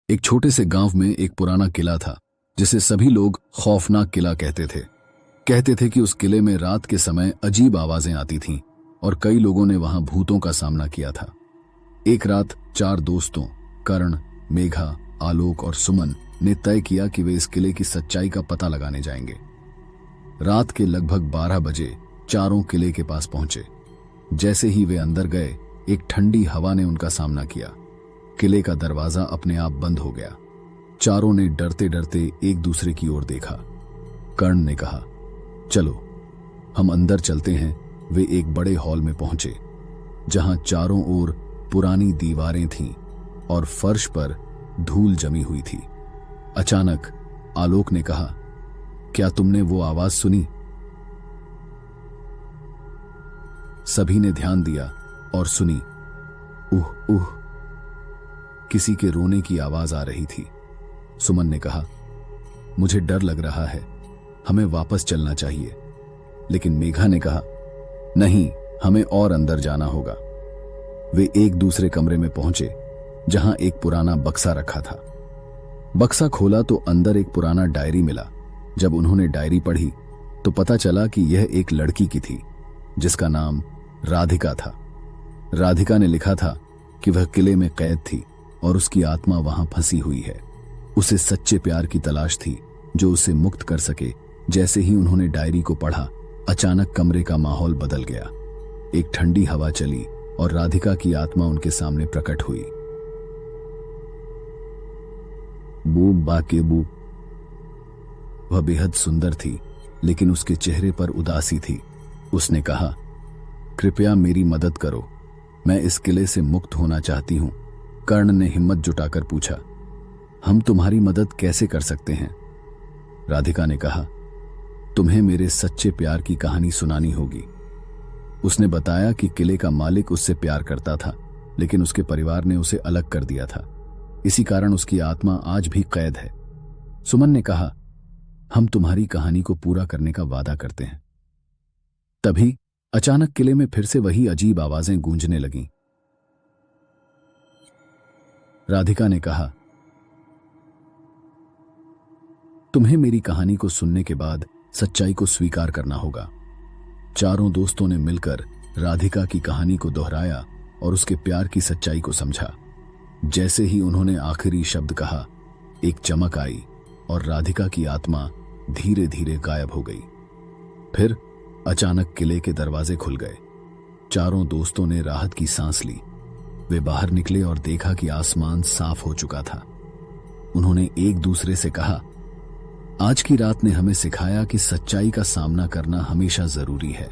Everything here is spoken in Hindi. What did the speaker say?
एक छोटे से गांव में एक पुराना किला था जिसे सभी लोग खौफनाक किला कहते थे। कहते थे कि उस किले में रात के समय अजीब आवाजें आती थीं और कई लोगों ने वहां भूतों का सामना किया था। एक रात 4 दोस्तों कर्ण, मेघा, आलोक और सुमन ने तय किया कि वे इस किले की सच्चाई का पता लगाने जाएंगे। रात के लगभग 12 बजे चारों किले के पास पहुंचे। जैसे ही वे अंदर गए, एक ठंडी हवा ने उनका सामना किया। किले का दरवाजा अपने आप बंद हो गया। चारों ने डरते डरते एक दूसरे की ओर देखा। कर्ण ने कहा, चलो हम अंदर चलते हैं। वे एक बड़े हॉल में पहुंचे जहां चारों ओर पुरानी दीवारें थीं और फर्श पर धूल जमी हुई थी। अचानक आलोक ने कहा, क्या तुमने वो आवाज सुनी? सभी ने ध्यान दिया और सुनी। उह उह, किसी के रोने की आवाज आ रही थी। सुमन ने कहा, मुझे डर लग रहा है, हमें वापस चलना चाहिए। लेकिन मेघा ने कहा, नहीं, हमें और अंदर जाना होगा। वे एक दूसरे कमरे में पहुंचे जहां एक पुराना बक्सा रखा था। बक्सा खोला तो अंदर एक पुराना डायरी मिला। जब उन्होंने डायरी पढ़ी तो पता चला कि यह एक लड़की की थी जिसका नाम राधिका था। राधिका ने लिखा था कि वह किले में कैद थी और उसकी आत्मा वहां फंसी हुई है। उसे सच्चे प्यार की तलाश थी जो उसे मुक्त कर सके। जैसे ही उन्होंने डायरी को पढ़ा, अचानक कमरे का माहौल बदल गया। एक ठंडी हवा चली और राधिका की आत्मा उनके सामने प्रकट हुई। बूब बाके बूब। वह बेहद सुंदर थी, लेकिन उसके चेहरे पर उदासी थी। उसने कहा, कृपया मेरी मदद करो, मैं इस किले से मुक्त होना चाहती हूं। कर्ण ने हिम्मत जुटाकर पूछा, हम तुम्हारी मदद कैसे कर सकते हैं? राधिका ने कहा, तुम्हें मेरे सच्चे प्यार की कहानी सुनानी होगी। उसने बताया कि किले का मालिक उससे प्यार करता था, लेकिन उसके परिवार ने उसे अलग कर दिया था। इसी कारण उसकी आत्मा आज भी कैद है। सुमन ने कहा, हम तुम्हारी कहानी को पूरा करने का वादा करते हैं। तभी अचानक किले में फिर से वही अजीब आवाजें गूंजने लगीं। राधिका ने कहा, तुम्हें मेरी कहानी को सुनने के बाद सच्चाई को स्वीकार करना होगा। चारों दोस्तों ने मिलकर राधिका की कहानी को दोहराया और उसके प्यार की सच्चाई को समझा। जैसे ही उन्होंने आखिरी शब्द कहा, एक चमक आई और राधिका की आत्मा धीरे धीरे गायब हो गई। फिर अचानक किले के दरवाजे खुल गए। चारों दोस्तों ने राहत की सांस ली। वे बाहर निकले और देखा कि आसमान साफ हो चुका था। उन्होंने एक दूसरे से कहा, आज की रात ने हमें सिखाया कि सच्चाई का सामना करना हमेशा जरूरी है।